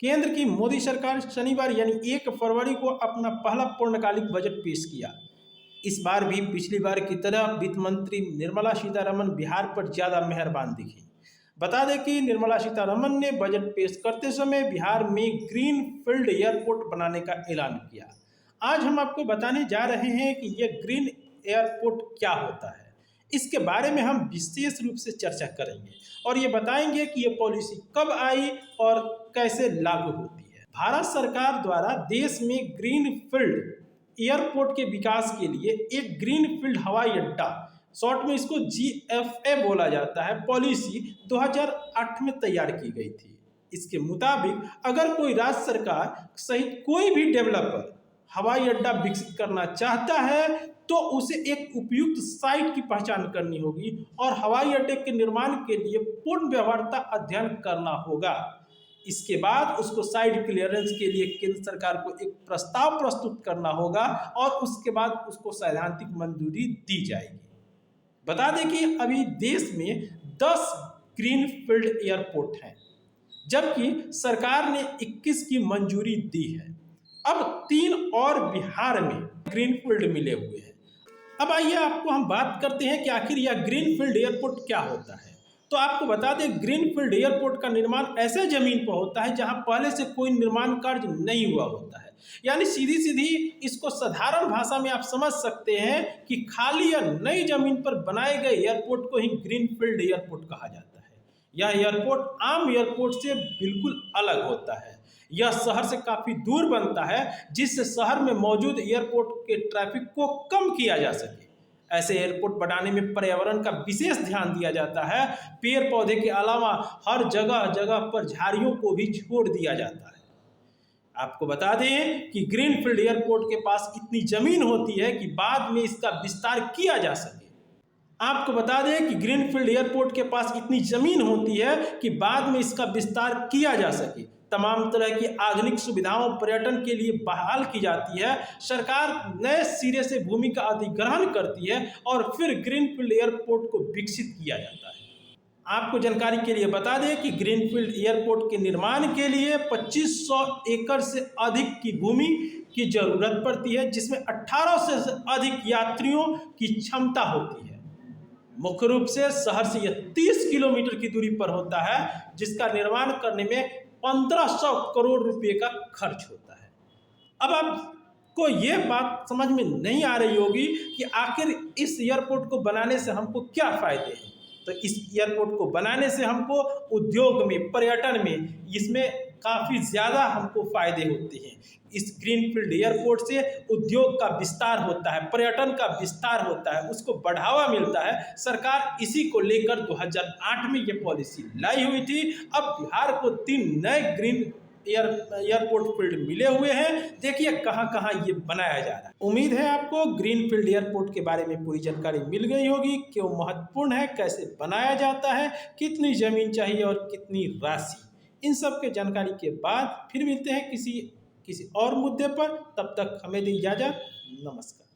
केंद्र की मोदी सरकार शनिवार यानी 1 फरवरी को अपना पहला पूर्णकालिक बजट पेश किया। इस बार भी पिछली बार की तरह वित्त मंत्री निर्मला सीतारमण बिहार पर ज़्यादा मेहरबान दिखी। बता दें कि निर्मला सीतारमण ने बजट पेश करते समय बिहार में ग्रीन फील्ड एयरपोर्ट बनाने का ऐलान किया। आज हम आपको बताने जा रहे हैं कि यह ग्रीन एयरपोर्ट क्या होता है। इसके बारे में हम विशेष रूप से चर्चा करेंगे और ये बताएंगे कि ये पॉलिसी कब आई और कैसे लागू होती है। भारत सरकार द्वारा देश में ग्रीन फील्ड एयरपोर्ट के विकास के लिए एक ग्रीन फील्ड हवाई अड्डा, शॉर्ट में इसको GFA बोला जाता है, पॉलिसी 2008 में तैयार की गई थी। इसके मुताबिक अगर कोई राज्य सरकार सहित कोई भी डेवलपर हवाई अड्डा विकसित करना चाहता है तो उसे एक उपयुक्त साइट की पहचान करनी होगी और हवाई अड्डे के निर्माण के लिए पूर्ण व्यवहार्यता अध्ययन करना होगा। इसके बाद उसको साइट क्लियरेंस के लिए केंद्र सरकार को एक प्रस्ताव प्रस्तुत करना होगा और उसके बाद उसको सैद्धांतिक मंजूरी दी जाएगी। बता दें कि अभी देश में 10 ग्रीन फील्ड एयरपोर्ट हैं, जबकि सरकार ने 21 की मंजूरी दी है। अब 3 और बिहार में ग्रीन फील्ड मिले हुए हैं। अब आइए आपको हम बात करते हैं कि आखिर यह ग्रीन फील्ड एयरपोर्ट क्या होता है। तो आपको बता दें, ग्रीन फील्ड एयरपोर्ट का निर्माण ऐसे जमीन पर होता है जहां पहले से कोई निर्माण कार्य नहीं हुआ होता है। यानी सीधी सीधी इसको साधारण भाषा में आप समझ सकते हैं कि खाली या नई जमीन पर बनाए गए एयरपोर्ट को ही ग्रीन फील्ड एयरपोर्ट कहा जाता है। यह एयरपोर्ट आम एयरपोर्ट से बिल्कुल अलग होता है। यह शहर से काफ़ी दूर बनता है, जिससे शहर में मौजूद एयरपोर्ट के ट्रैफिक को कम किया जा सके। ऐसे एयरपोर्ट बनाने में पर्यावरण का विशेष ध्यान दिया जाता है। पेड़ पौधे के अलावा हर जगह जगह पर झाड़ियों को भी छोड़ दिया जाता है। आपको बता दें कि ग्रीन फील्ड एयरपोर्ट के पास इतनी जमीन होती है कि बाद में इसका विस्तार किया जा सके। आपको बता दें कि ग्रीन फील्ड एयरपोर्ट के पास इतनी जमीन होती है कि बाद में इसका विस्तार किया जा सके। तमाम तरह की आधुनिक सुविधाओं पर्यटन के लिए बहाल की जाती है। सरकार नए सिरे से भूमि का अधिग्रहण करती है और फिर ग्रीन फील्ड एयरपोर्ट को विकसित किया जाता है। आपको जानकारी के लिए बता दें कि ग्रीन फील्ड एयरपोर्ट के निर्माण के लिए 2500 एकड़ से अधिक की भूमि की जरूरत पड़ती है, जिसमें 1800 से अधिक यात्रियों की क्षमता होती है। मुख्य रूप से शहर से यह 30 किलोमीटर की दूरी पर होता है, जिसका निर्माण करने में 1500 करोड़ रुपए का खर्च होता है। अब आपको ये बात समझ में नहीं आ रही होगी कि आखिर इस एयरपोर्ट को बनाने से हमको क्या फायदे हैं। तो इस एयरपोर्ट को बनाने से हमको उद्योग में, पर्यटन में, इसमें काफ़ी ज़्यादा हमको फायदे होते हैं। इस ग्रीन फील्ड एयरपोर्ट से उद्योग का विस्तार होता है, पर्यटन का विस्तार होता है, उसको बढ़ावा मिलता है। सरकार इसी को लेकर 2008 में ये पॉलिसी लाई हुई थी। अब बिहार को 3 नए ग्रीन एयरपोर्ट फील्ड मिले हुए हैं। देखिए कहाँ कहाँ ये बनाया जा रहा है। उम्मीद है आपको ग्रीन फील्ड एयरपोर्ट के बारे में पूरी जानकारी मिल गई होगी। क्यों महत्वपूर्ण है, कैसे बनाया जाता है, कितनी जमीन चाहिए और कितनी राशि। इन सब के जानकारी के बाद फिर मिलते हैं किसी और मुद्दे पर। तब तक हमें दी इजाजत। नमस्कार।